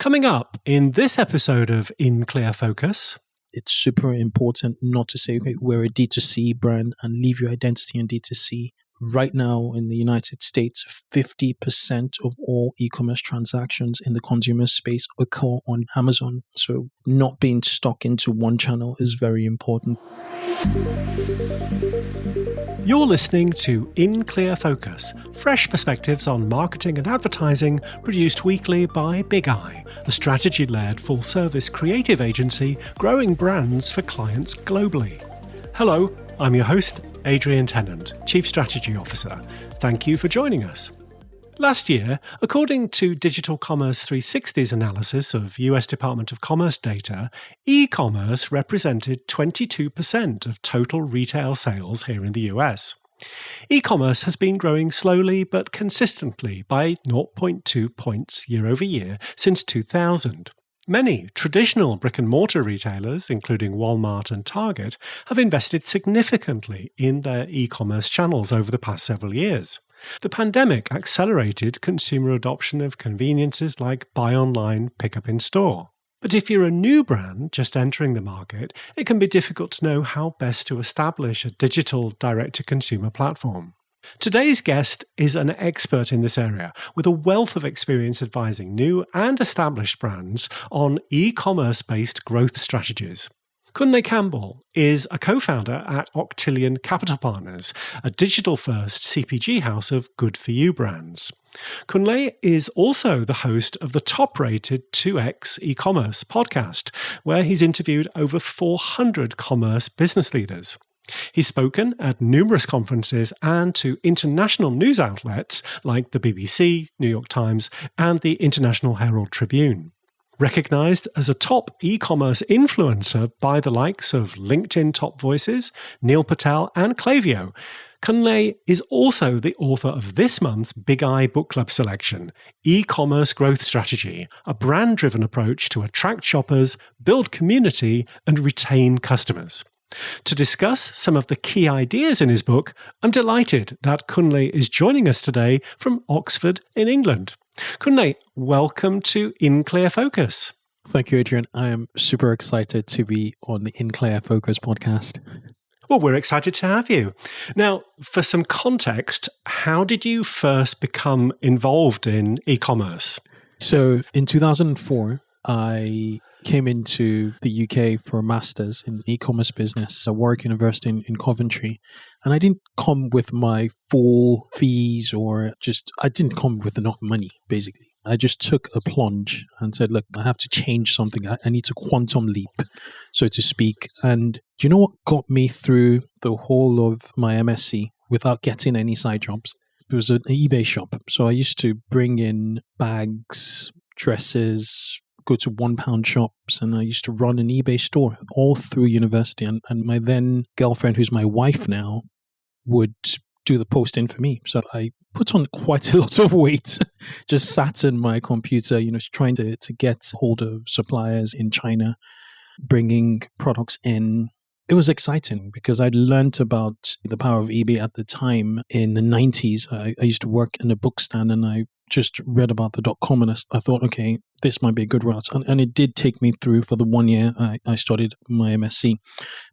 Coming up in this episode of In Clear Focus. It's super important not to say, okay, we're a D2C brand and leave your identity in D2C. Right now in the United States, 50% of all e-commerce transactions in the consumer space occur on Amazon. So not being stuck into one channel is very important. You're listening to In Clear Focus, fresh perspectives on marketing and advertising produced weekly by Big Eye, the strategy-led full-service creative agency growing brands for clients globally. Hello, I'm your host, Adrian Tennant, Chief Strategy Officer. Thank you for joining us. Last year, according to Digital Commerce 360's analysis of US Department of Commerce data, e-commerce represented 22% of total retail sales here in the US. E-commerce has been growing slowly but consistently by 0.2 points year over year since 2000. Many traditional brick-and-mortar retailers, including Walmart and Target, have invested significantly in their e-commerce channels over the past several years. The pandemic accelerated consumer adoption of conveniences like buy online, pick up in store. But if you're a new brand just entering the market, it can be difficult to know how best to establish a digital direct-to-consumer platform. Today's guest is an expert in this area with a wealth of experience advising new and established brands on e-commerce-based growth strategies. Kunle Campbell is a co-founder at Octillion Capital Partners, a digital-first CPG house of good-for-you brands. Kunle is also the host of the top-rated 2X e-commerce podcast, where he's interviewed over 400 commerce business leaders. He's spoken at numerous conferences and to international news outlets like the BBC, New York Times, and the International Herald Tribune. Recognized as a top e-commerce influencer by the likes of LinkedIn Top Voices, Neil Patel, and Klaviyo, Kunle is also the author of this month's Big Eye Book Club selection, E-Commerce Growth Strategy, a brand-driven approach to attract shoppers, build community, and retain customers. To discuss some of the key ideas in his book, I'm delighted that Kunle is joining us today from Oxford in England. Kunle, welcome to In Clear Focus. Thank you, Adrian. I am super excited to be on the In Clear Focus podcast. Well, we're excited to have you. Now, for some context, how did you first become involved in e-commerce? So in 2004, I came into the UK for a master's in e-commerce business at Warwick University in Coventry. And I didn't come with my full fees I didn't come with enough money, basically. I just took a plunge and said, look, I have to change something. I need a quantum leap, so to speak. And do you know what got me through the whole of my MSc without getting any side jobs? It was an eBay shop. So I used to bring in bags, dresses, go to £1 shops, and I used to run an eBay store all through university. And my then girlfriend, who's my wife now, would do the posting for me. So I put on quite a lot of weight, just sat in my computer, trying to get hold of suppliers in China, bringing products in. It was exciting because I'd learned about the power of eBay at the time in the 90s. I used to work in a book stand and I just read about the .com and I thought, okay, this might be a good route. And it did take me through for the 1 year I studied my MSc.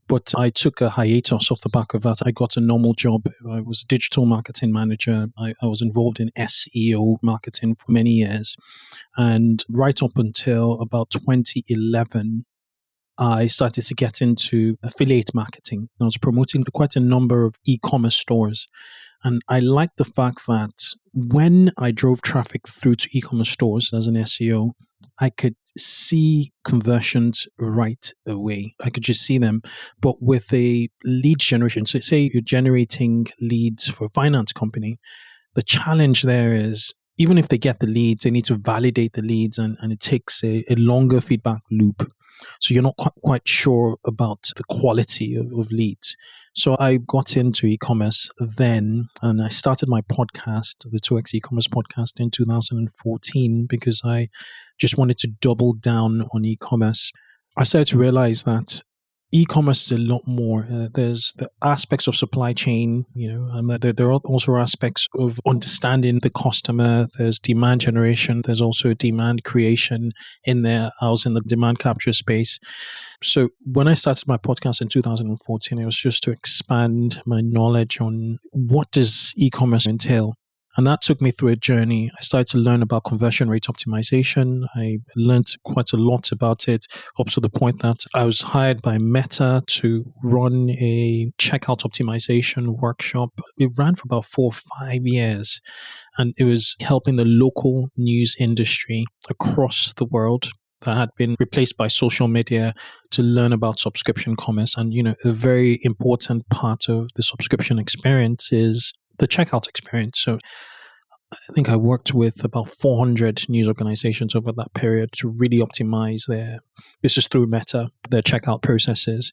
But I took a hiatus off the back of that. I got a normal job. I was a digital marketing manager. I was involved in SEO marketing for many years. And right up until about 2011, I started to get into affiliate marketing. I was promoting quite a number of e-commerce stores. And I liked the fact that when I drove traffic through to e-commerce stores as an SEO, I could see conversions right away. I could just see them. But with a lead generation, so say you're generating leads for a finance company, the challenge there is even if they get the leads, they need to validate the leads and it takes a longer feedback loop. So you're not quite sure about the quality of leads. So I got into e-commerce then, and I started my podcast, the 2X e-commerce podcast, in 2014 because I just wanted to double down on e-commerce. I started to realize that e-commerce is a lot more. There's the aspects of supply chain, there are also aspects of understanding the customer. There's demand generation. There's also demand creation in there. I was in the demand capture space. So when I started my podcast in 2014, it was just to expand my knowledge on what does e-commerce entail. And that took me through a journey. I started to learn about conversion rate optimization. I learned quite a lot about it, up to the point that I was hired by Meta to run a checkout optimization workshop. It ran for about 4 or 5 years, and it was helping the local news industry across the world that had been replaced by social media to learn about subscription commerce. And, a very important part of the subscription experience is the checkout experience. So I think I worked with about 400 news organizations over that period to really optimize this is through Meta, their checkout processes.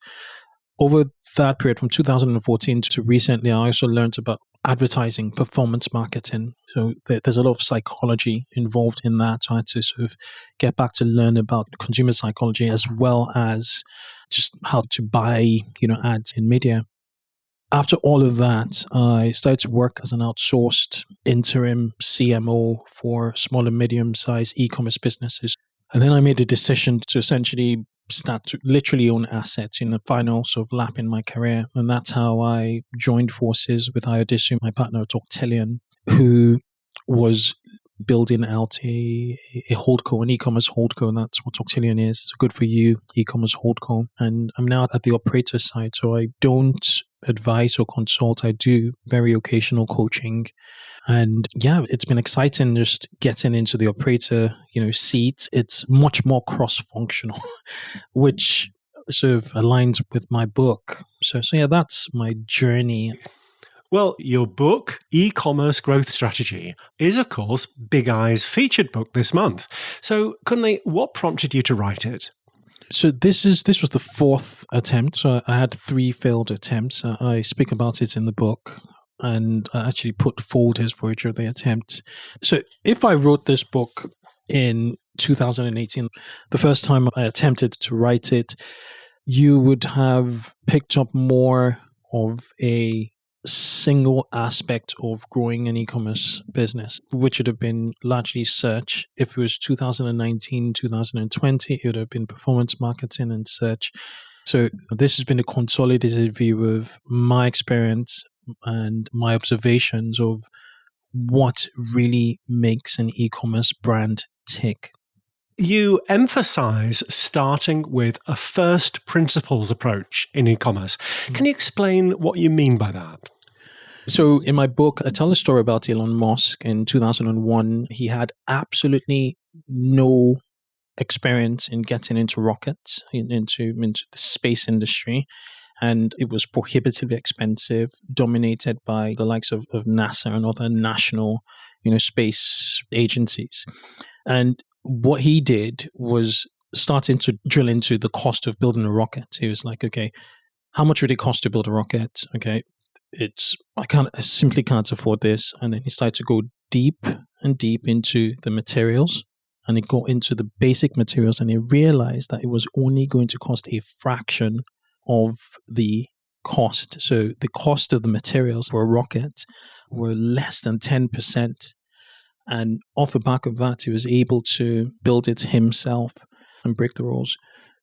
Over that period from 2014 to recently, I also learned about advertising, performance marketing. So there's a lot of psychology involved in that. So I had to sort of get back to learn about consumer psychology as well as just how to buy, ads in media. After all of that, I started to work as an outsourced interim CMO for small and medium-sized e-commerce businesses. And then I made a decision to essentially start to literally own assets in the final sort of lap in my career. And that's how I joined forces with Iodisu, my partner at Octillion, who was building out a holdco, an e-commerce holdco, and that's what Octillion is. It's a good for you e-commerce holdco. And I'm now at the operator side, so I don't advise or consult. I do very occasional coaching. And yeah, it's been exciting just getting into the operator, seat. It's much more cross-functional, which sort of aligns with my book. So yeah, that's my journey. Well, your book, E-Commerce Growth Strategy, is, of course, Big Eye's featured book this month. So, Kunle, what prompted you to write it? So this was the fourth attempt. So I had 3 failed attempts. I speak about it in the book, and I actually put folders for each of the attempts. So if I wrote this book in 2018, the first time I attempted to write it, you would have picked up more of a single aspect of growing an e-commerce business, which would have been largely search. If it was 2019, 2020, it would have been performance marketing and search. So this has been a consolidated view of my experience and my observations of what really makes an e-commerce brand tick. You emphasize starting with a first principles approach in e-commerce. Can you explain what you mean by that? So in my book, I tell a story about Elon Musk. In 2001, he had absolutely no experience in getting into rockets, into the space industry. And it was prohibitively expensive, dominated by the likes of NASA and other national, space agencies. And what he did was starting to drill into the cost of building a rocket. He was like, okay, how much would it cost to build a rocket? Okay, I simply can't afford this. And then he started to go deep and deep into the materials, and he got into the basic materials, and he realized that it was only going to cost a fraction of the cost. So the cost of the materials for a rocket were less than 10%. And off the back of that, he was able to build it himself and break the rules.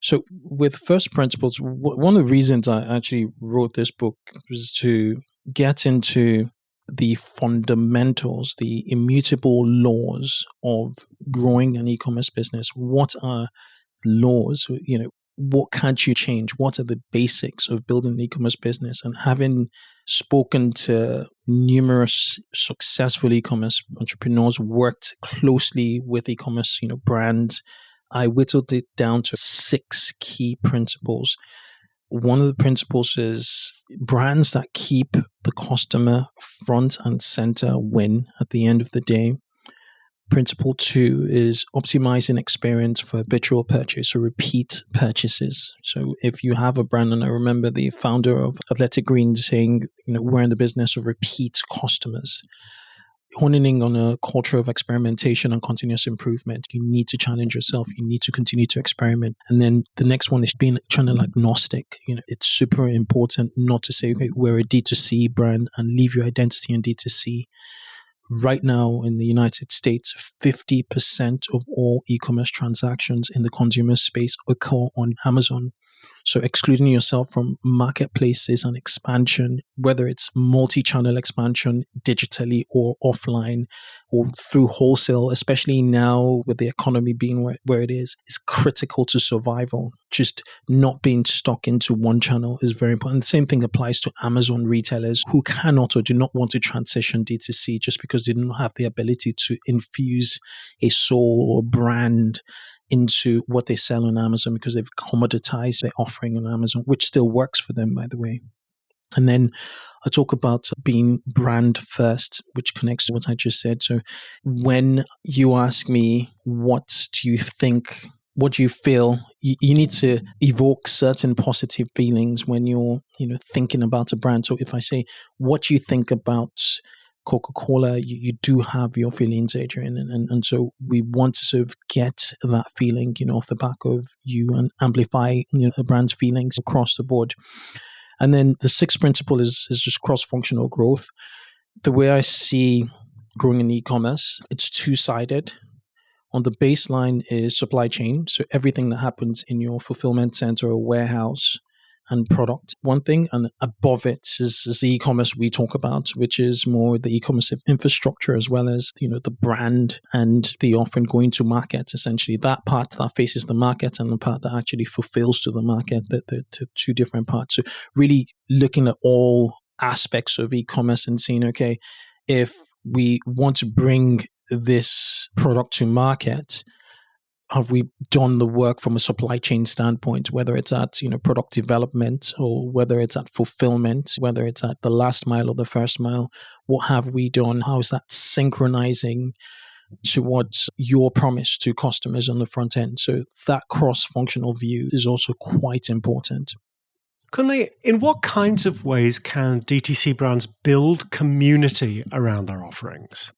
So with first principles, one of the reasons I actually wrote this book was to get into the fundamentals, the immutable laws of growing an e-commerce business. What are laws? What can't you change? What are the basics of building an e-commerce business? And having spoken to numerous successful e-commerce entrepreneurs, worked closely with e-commerce, brands, I whittled it down to 6 key principles. One of the principles is brands that keep the customer front and center win at the end of the day. Principle 2 is optimizing experience for habitual purchase or repeat purchases. So if you have a brand, and I remember the founder of Athletic Greens saying, we're in the business of repeat customers. honing in on a culture of experimentation and continuous improvement. You need to challenge yourself. You need to continue to experiment. And then the next one is being channel agnostic. It's super important not to say, okay, we're a D2C brand and leave your identity in D2C. Right now in the United States, 50% of all e-commerce transactions in the consumer space occur on Amazon. So excluding yourself from marketplaces and expansion, whether it's multi-channel expansion digitally or offline or through wholesale, especially now with the economy being where it is critical to survival. Just not being stuck into one channel is very important. The same thing applies to Amazon retailers who cannot or do not want to transition D2C just because they don't have the ability to infuse a soul or brand into what they sell on Amazon because they've commoditized their offering on Amazon, which still works for them, by the way. And then I talk about being brand first, which connects to what I just said. So when you ask me, what do you think, what do you feel, you need to evoke certain positive feelings when you're, thinking about a brand. So if I say, what do you think about Coca-Cola, you do have your feelings, Adrian. And so we want to sort of get that feeling, off the back of you and amplify, the brand's feelings across the board. And then the sixth principle is just cross-functional growth. The way I see growing in e-commerce, it's two-sided. On the baseline is supply chain. So everything that happens in your fulfillment center or warehouse and product, one thing, and above it is the e-commerce we talk about, which is more the e-commerce infrastructure as well as the brand and the offering going to market. Essentially, that part that faces the market and the part that actually fulfills to the market, the two different parts. So really looking at all aspects of e-commerce and seeing, okay, if we want to bring this product to market, have we done the work from a supply chain standpoint, whether it's at product development or whether it's at fulfillment, whether it's at the last mile or the first mile? What have we done? How is that synchronizing towards your promise to customers on the front end? So that cross-functional view is also quite important. Kunle, in what kinds of ways can DTC brands build community around their offerings?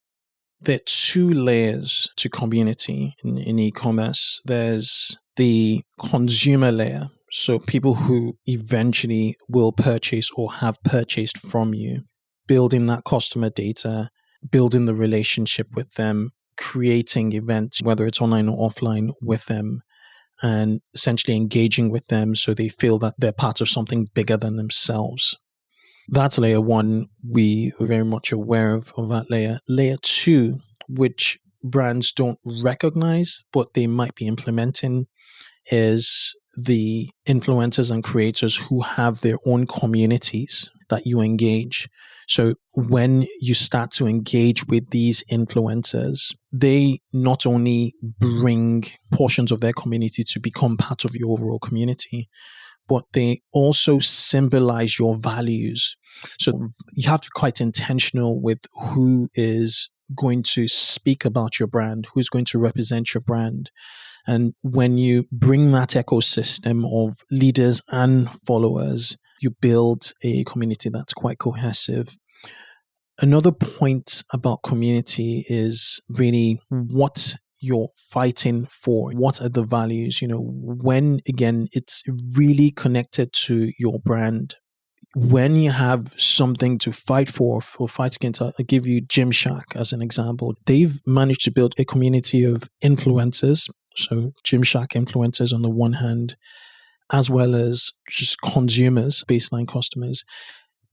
There are two layers to community in e-commerce. There's the consumer layer, so people who eventually will purchase or have purchased from you, building that customer data, building the relationship with them, creating events, whether it's online or offline, with them, and essentially engaging with them so they feel that they're part of something bigger than themselves. That's layer one. We are very much aware of that layer. Layer two, which brands don't recognize, but they might be implementing, is the influencers and creators who have their own communities that you engage. So when you start to engage with these influencers, they not only bring portions of their community to become part of your overall community, but they also symbolize your values. So you have to be quite intentional with who is going to speak about your brand, who's going to represent your brand. And when you bring that ecosystem of leaders and followers, you build a community that's quite cohesive. Another point about community is really what you're fighting for. What are the values? When, again, it's really connected to your brand. When you have something to fight for fight against, I'll give you Gymshark as an example. They've managed to build a community of influencers. So Gymshark influencers on the one hand, as well as just consumers, baseline customers.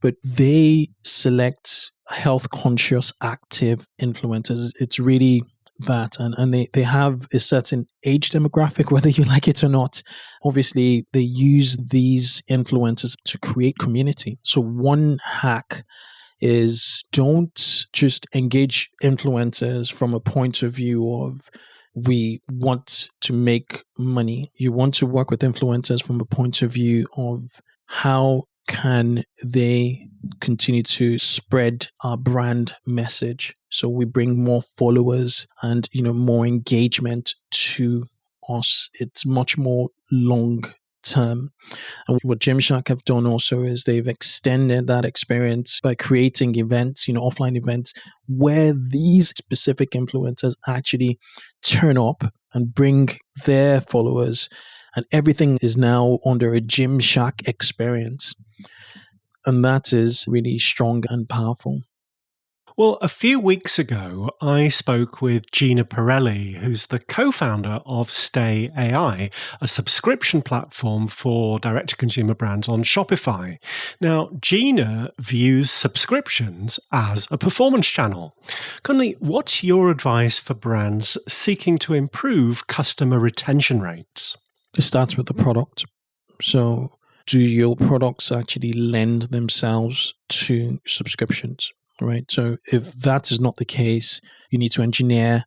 But they select health conscious, active influencers. It's really that. And they have a certain age demographic, whether you like it or not. Obviously, they use these influencers to create community. So one hack is don't just engage influencers from a point of view of we want to make money. You want to work with influencers from a point of view of how can they continue to spread our brand message so we bring more followers and more engagement to us. It's much more long term. And what Gymshark have done also is they've extended that experience by creating events, offline events, where these specific influencers actually turn up and bring their followers, and everything is now under a Gymshark experience. And that is really strong and powerful. Well, a few weeks ago, I spoke with Gina Pirelli, who's the co-founder of Stay AI, a subscription platform for direct-to-consumer brands on Shopify. Now, Gina views subscriptions as a performance channel. Kunle, what's your advice for brands seeking to improve customer retention rates? It starts with the product. So, do your products actually lend themselves to subscriptions? Right. So if that is not the case, you need to engineer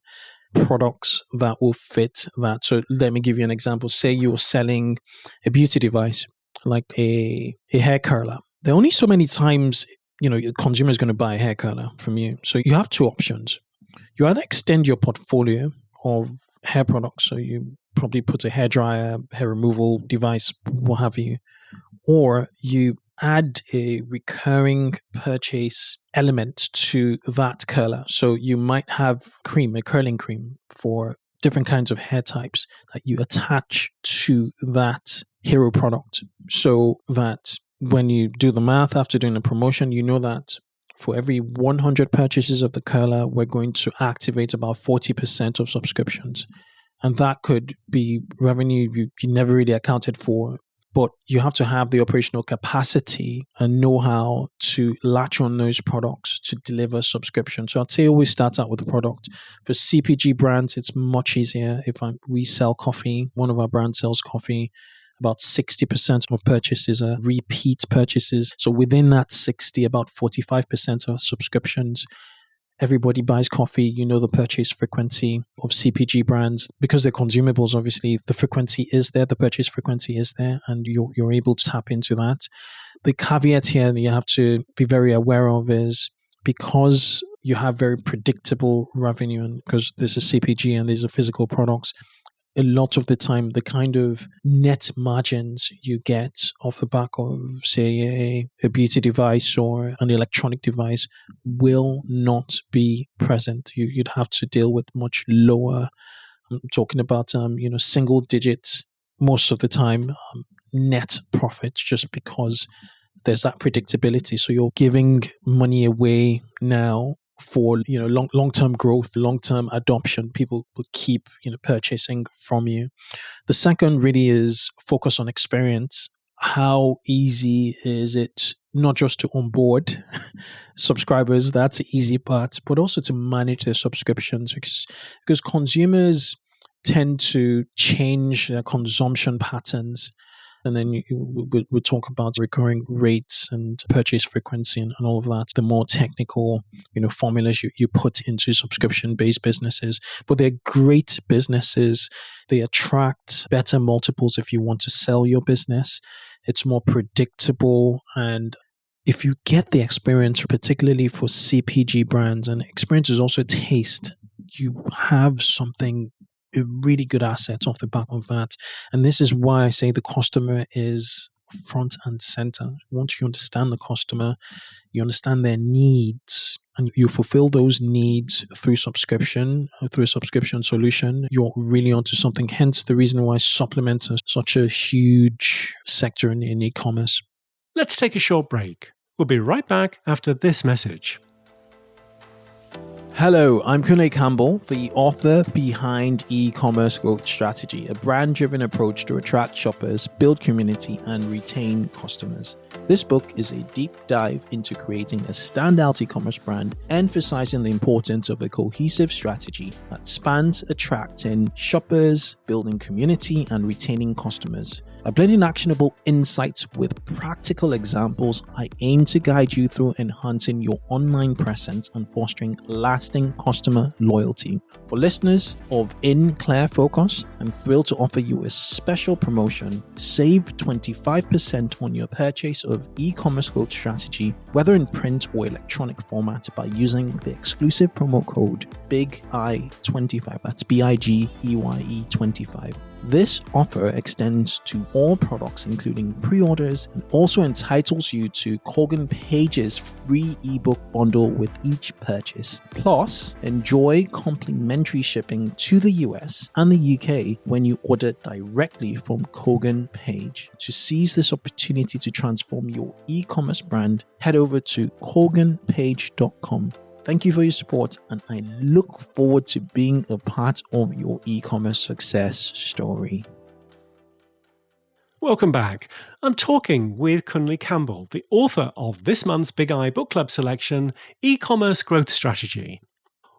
products that will fit that. So let me give you an example. Say you're selling a beauty device like a hair curler. There are only so many times, your consumer is going to buy a hair curler from you. So you have two options. You either extend your portfolio of hair products. So you probably put a hair dryer, hair removal device, what have you, or you add a recurring purchase element to that curler. So you might have a curling cream for different kinds of hair types that you attach to that hero product, so that when you do the math after doing the promotion, you know that for every 100 purchases of the curler, we're going to activate about 40% of subscriptions. And that could be revenue you never really accounted for. But you have to have the operational capacity and know-how to latch on those products to deliver subscription. So I'd say always start out with the product. For CPG brands, it's much easier. We sell coffee, one of our brands sells coffee, about 60% of purchases are repeat purchases. So within that 60, about 45% are subscriptions. Everybody buys coffee, the purchase frequency of CPG brands. Because they're consumables, obviously, the frequency is there, the purchase frequency is there, and you're able to tap into that. The caveat here that you have to be very aware of is because you have very predictable revenue, and because this is CPG and these are physical products, a lot of the time, the kind of net margins you get off the back of, say, a beauty device or an electronic device will not be present. You'd have to deal with much lower. I'm talking about, single digits most of the time, net profits, just because there's that predictability. So you're giving money away now for long-term growth, long-term adoption. People will keep purchasing from you. The second really is focus on experience. How easy is it not just to onboard subscribers, that's the easy part, but also to manage their subscriptions, because consumers tend to change their consumption patterns. And then we'll talk about recurring rates and purchase frequency and all of that, the more technical, formulas you put into subscription-based businesses. But they're great businesses. They attract better multiples if you want to sell your business. It's more predictable. And if you get the experience, particularly for CPG brands, and experience is also taste, you have a really good asset off the back of that. And this is why I say the customer is front and center. Once you understand the customer, you understand their needs, and you fulfill those needs through a subscription solution, you're really onto something. Hence the reason why supplements are such a huge sector in e-commerce. Let's take a short break. We'll be right back after this message. Hello, I'm Kunle Campbell, the author behind E-Commerce Growth Strategy, a brand-driven approach to attract shoppers, build community, and retain customers. This book is a deep dive into creating a standout e-commerce brand, emphasizing the importance of a cohesive strategy that spans attracting shoppers, building community, and retaining customers. By blending actionable insights with practical examples, I aim to guide you through enhancing your online presence and fostering lasting customer loyalty. For listeners of In Clear Focus, I'm thrilled to offer you a special promotion. Save 25% on your purchase of E-Commerce Growth Strategy, whether in print or electronic format, by using the exclusive promo code BIGEYE25. That's BIGEYE25. This offer extends to all products, including pre-orders, and also entitles you to Colgan Page's free ebook bundle with each purchase. Plus, enjoy complimentary shipping to the US and the UK when you order directly from Colgan Page. To seize this opportunity to transform your e-commerce brand, head over to colganpage.com. Thank you for your support, and I look forward to being a part of your e-commerce success story. Welcome back. I'm talking with Kunle Campbell, the author of this month's Big Eye Book Club selection, E-Commerce Growth Strategy.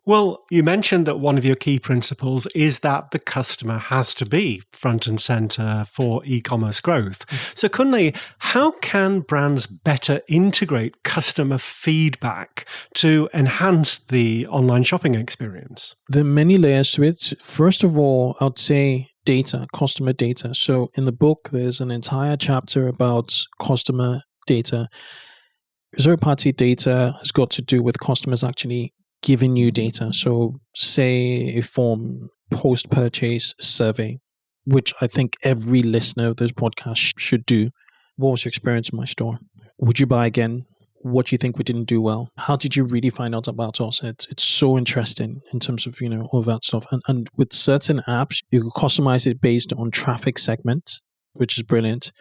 Well, you mentioned that one of your key principles is that the customer has to be front and center for e-commerce growth. So, Kunle, how can brands better integrate customer feedback to enhance the online shopping experience? There are many layers to it. First of all, I'd say data, customer data. So in the book, there's an entire chapter about customer data. Zero-party data has got to do with customers actually giving you data. So say a form post-purchase survey, which I think every listener of this podcast should do. What was your experience in my store? Would you buy again? What do you think we didn't do well? How did you really find out about us? It's so interesting in terms of, all that stuff. And with certain apps, you can customize it based on traffic segment, which is brilliant.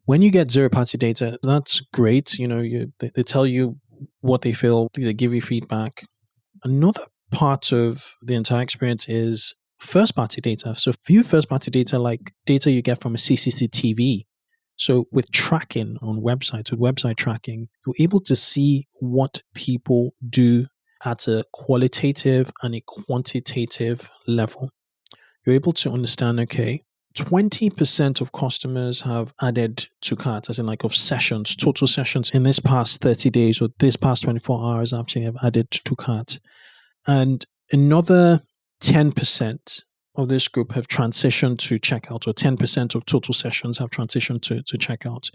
When you get zero-party data, that's great. They tell you what they feel. They give you feedback. Another part of the entire experience is first-party data. So view first-party data like data you get from a CCTV. So with tracking on websites, with website tracking, you're able to see what people do at a qualitative and a quantitative level. You're able to understand, 20% of customers have added to cart, as in like of sessions, total sessions in this past 30 days or this past 24 hours actually have added to cart. And another 10% of this group have transitioned to checkout, or 10% of total sessions have transitioned to checkout.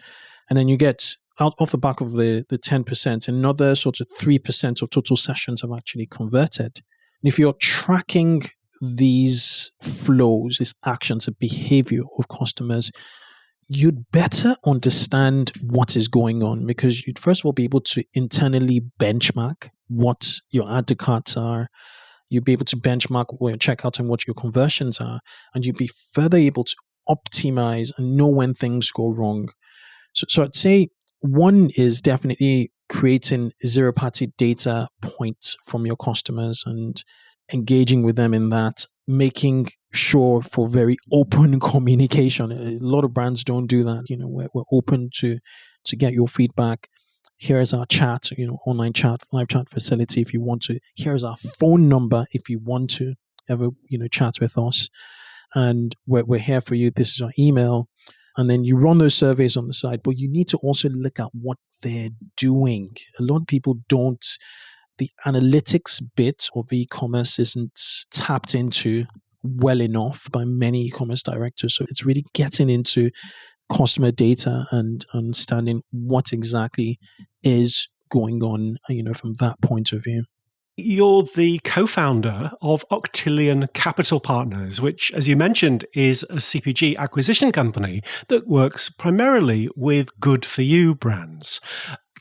And then you get out off the back of the 10%, another sort of 3% of total sessions have actually converted. And if you're tracking these flows, these actions, the behavior of customers, you'd better understand what is going on, because you'd first of all be able to internally benchmark what your add to carts are. You'd be able to benchmark what your checkout and what your conversions are, and you'd be further able to optimize and know when things go wrong. So I'd say one is definitely creating zero-party data points from your customers and engaging with them in that, making sure for very open communication. A lot of brands don't do that. We're open to get your feedback. Here's our chat, online chat, live chat facility if you want to. Here's our phone number if you want to ever, chat with us. And we're here for you. This is our email. And then you run those surveys on the side, but you need to also look at what they're doing. A lot of people don't. The analytics bit of e-commerce isn't tapped into well enough by many e-commerce directors. So it's really getting into customer data and understanding what exactly is going on, from that point of view. You're the co-founder of Octillion Capital Partners, which, as you mentioned, is a CPG acquisition company that works primarily with good-for-you brands.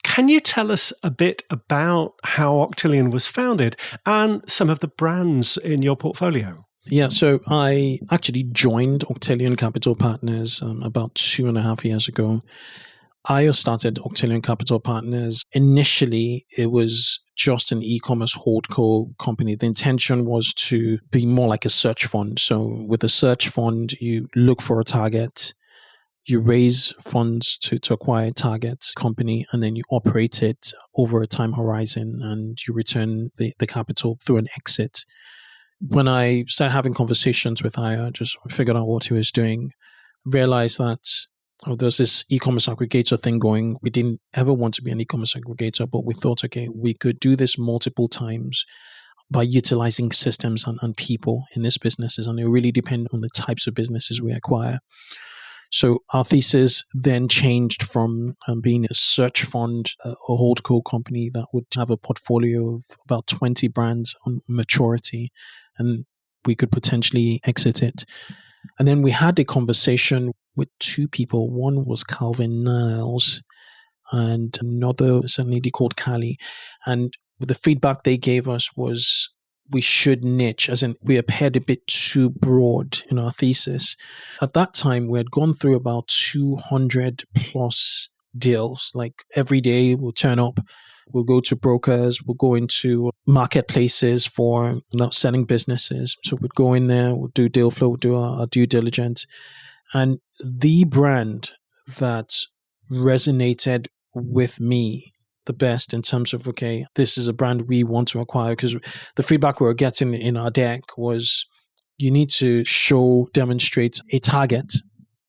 Can you tell us a bit about how Octillion was founded and some of the brands in your portfolio? Yeah, so I actually joined Octillion Capital Partners about 2.5 years ago. I started Octillion Capital Partners. Initially, it was just an e-commerce holdco company. The intention was to be more like a search fund. So with a search fund, you look for a target, you raise funds to acquire a target company, and then you operate it over a time horizon, and you return the capital through an exit. When I started having conversations with Aya, just figured out what he was doing, realized that there's this e-commerce aggregator thing going. We didn't ever want to be an e-commerce aggregator, but we thought, we could do this multiple times by utilizing systems and people in these businesses, and it really depend on the types of businesses we acquire. So our thesis then changed from being a search fund, a holdco company that would have a portfolio of about 20 brands on maturity, and we could potentially exit it. And then we had a conversation with two people. One was Calvin Niles and another was a lady called Callie. And the feedback they gave us was we should niche, as in we appeared a bit too broad in our thesis. At that time, we had gone through about 200 plus deals. Like every day we'll turn up, we'll go to brokers, we'll go into marketplaces for not selling businesses. So we'd go in there, we'll do deal flow, we'll do our due diligence. And the brand that resonated with me the best in terms of, okay, this is a brand we want to acquire, because the feedback we were getting in our deck was you need to demonstrate a target,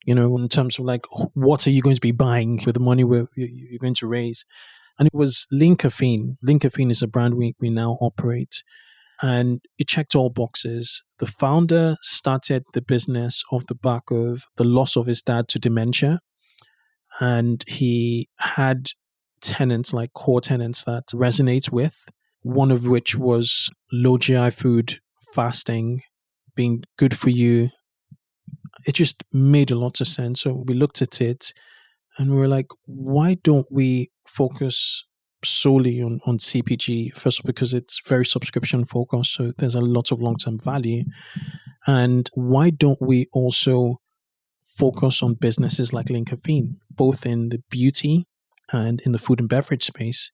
in terms of like, what are you going to be buying with the money you're going to raise? And it was Linkafine. Linkafine is a brand we now operate. And it checked all boxes. The founder started the business off the back of the loss of his dad to dementia. And he had tenants, like core tenants that resonates with, one of which was low GI food, fasting, being good for you. It just made a lot of sense. So we looked at it and we were like, why don't we focus solely on CPG? First, because it's very subscription focused, so there's a lot of long-term value. And why don't we also focus on businesses like Linkafine, both in the beauty and in the food and beverage space?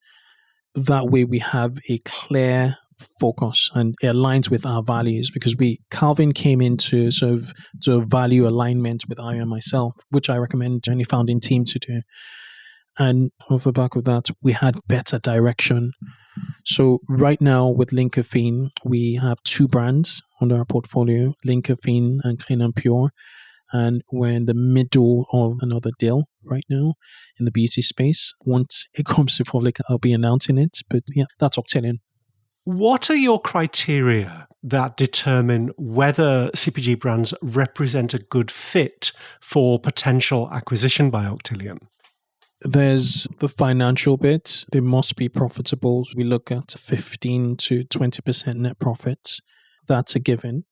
That way we have a clear focus and it aligns with our values, because Calvin came into sort of to value alignment with I and myself, which I recommend any founding team to do. And off the back of that, we had better direction. So right now with Linkafine, we have two brands under our portfolio, Linkafine and Clean and Pure. And we're in the middle of another deal right now in the beauty space. Once it comes to public, I'll be announcing it. But yeah, that's Octillion. What are your criteria that determine whether CPG brands represent a good fit for potential acquisition by Octillion? There's the financial bit. They must be profitable. We look at 15 to 20% net profits. That's a given.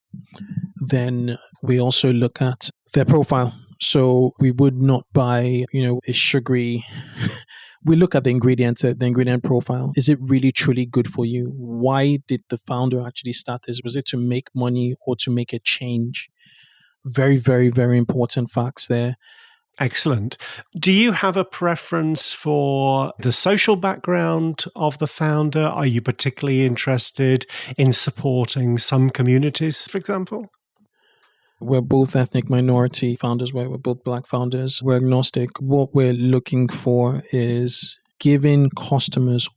Then we also look at their profile. So we would not buy, a sugary. We look at the ingredient profile. Is it really truly good for you? Why did the founder actually start this? Was it to make money or to make a change? Very, very, very important facts there. Excellent. Do you have a preference for the social background of the founder? Are you particularly interested in supporting some communities, for example? We're both ethnic minority founders. We're both Black founders. We're agnostic. What we're looking for is giving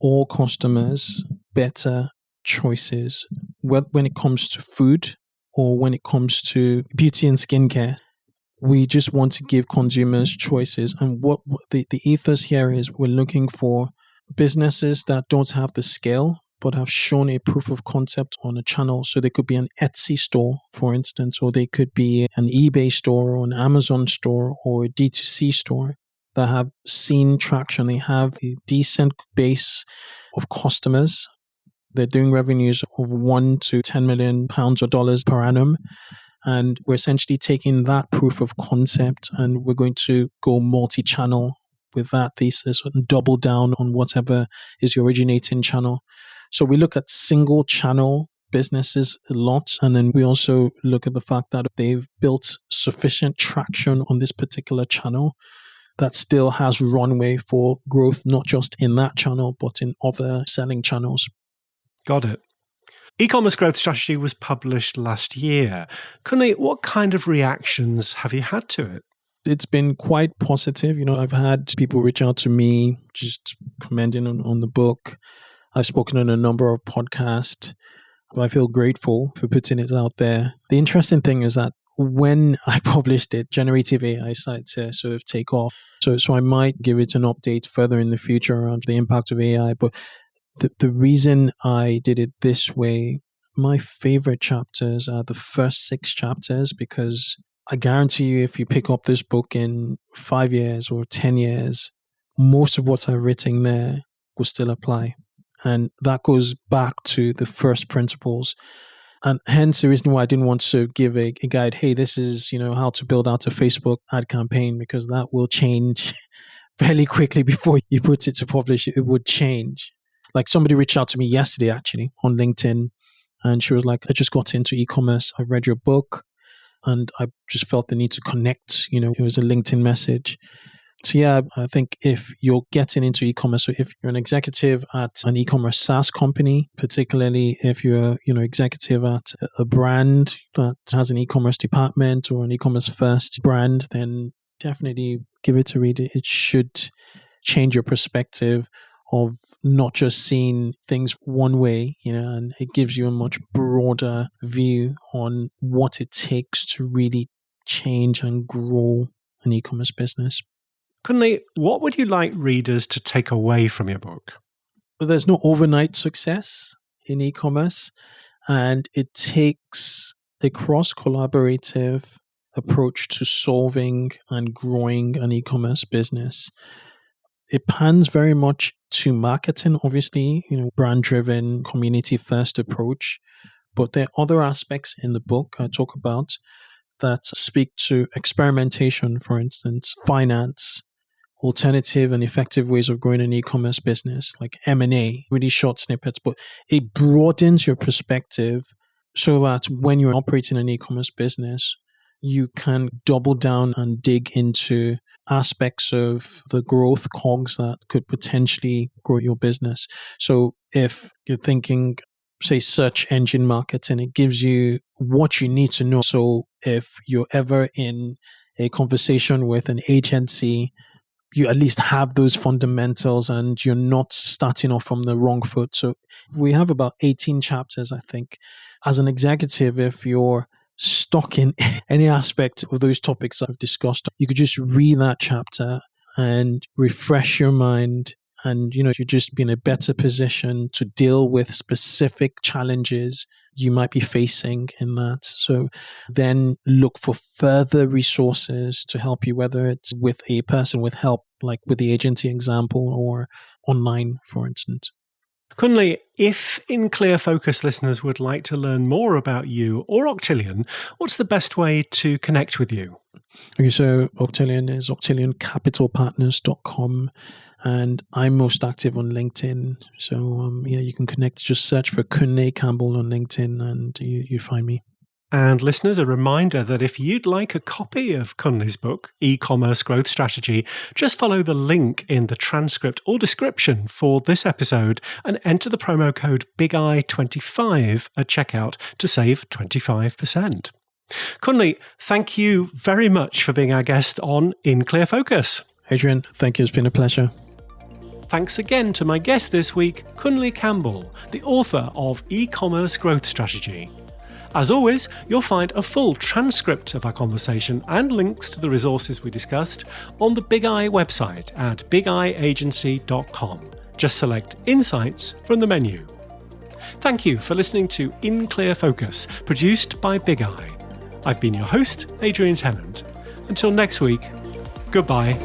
all customers, better choices, when it comes to food or when it comes to beauty and skincare. We just want to give consumers choices. And what the ethos here is, we're looking for businesses that don't have the scale, but have shown a proof of concept on a channel. So they could be an Etsy store, for instance, or they could be an eBay store or an Amazon store or a D2C store that have seen traction. They have a decent base of customers. They're doing revenues of £1 to £10 million or dollars per annum. And we're essentially taking that proof of concept and we're going to go multi-channel with that thesis and double down on whatever is your originating channel. So we look at single channel businesses a lot. And then we also look at the fact that they've built sufficient traction on this particular channel that still has runway for growth, not just in that channel, but in other selling channels. Got it. E-commerce growth strategy was published last year. Kunle, what kind of reactions have you had to it? It's been quite positive. I've had people reach out to me just commenting on the book. I've spoken on a number of podcasts. I feel grateful for putting it out there. The interesting thing is that when I published it, generative AI started to sort of take off. So I might give it an update further in the future around the impact of AI. But the reason I did it this way, my favorite chapters are the first 6 chapters, because I guarantee you, if you pick up this book in 5 years or 10 years, most of what I've written there will still apply. And that goes back to the first principles. And hence the reason why I didn't want to give a guide, hey, this is, how to build out a Facebook ad campaign, because that will change fairly quickly before you put it to publish. It would change. Like somebody reached out to me yesterday, actually, on LinkedIn, and she was like, I just got into e-commerce. I've read your book and I just felt the need to connect. It was a LinkedIn message. So yeah, I think if you're getting into e-commerce, so if you're an executive at an e-commerce SaaS company, particularly if you're, executive at a brand that has an e-commerce department or an e-commerce first brand, then definitely give it a read. It should change your perspective of not just seeing things one way, and it gives you a much broader view on what it takes to really change and grow an e-commerce business. Kunle, what would you like readers to take away from your book? But there's no overnight success in e-commerce, and it takes a cross-collaborative approach to solving and growing an e-commerce business. It pans very much to marketing, obviously, brand-driven, community-first approach. But there are other aspects in the book I talk about that speak to experimentation, for instance, finance, alternative and effective ways of growing an e-commerce business, like M&A, really short snippets, but it broadens your perspective so that when you're operating an e-commerce business, you can double down and dig into aspects of the growth cogs that could potentially grow your business. So if you're thinking, say, search engine marketing, it gives you what you need to know. So if you're ever in a conversation with an agency, you at least have those fundamentals and you're not starting off from the wrong foot. So we have about 18 chapters, I think. As an executive, if you're stuck in any aspect of those topics I've discussed, you could just read that chapter and refresh your mind. And, you'll just be in a better position to deal with specific challenges you might be facing in that. So then look for further resources to help you, whether it's with a person with help, like with the agency example, or online, for instance. Kunle, if In Clear Focus listeners would like to learn more about you or Octillion, what's the best way to connect with you? Okay, so Octillion is octillioncapitalpartners.com. And I'm most active on LinkedIn. So, you can connect. Just search for Kunle Campbell on LinkedIn and you find me. And listeners, a reminder that if you'd like a copy of Kunle's book, E-Commerce Growth Strategy, just follow the link in the transcript or description for this episode and enter the promo code BIGEYE25 at checkout to save 25%. Kunle, thank you very much for being our guest on In Clear Focus. Adrian, thank you. It's been a pleasure. Thanks again to my guest this week, Kunle Campbell, the author of E-Commerce Growth Strategy. As always, you'll find a full transcript of our conversation and links to the resources we discussed on the Big Eye website at bigeyeagency.com. Just select Insights from the menu. Thank you for listening to In Clear Focus, produced by Big Eye. I've been your host, Adrian Tennant. Until next week, goodbye.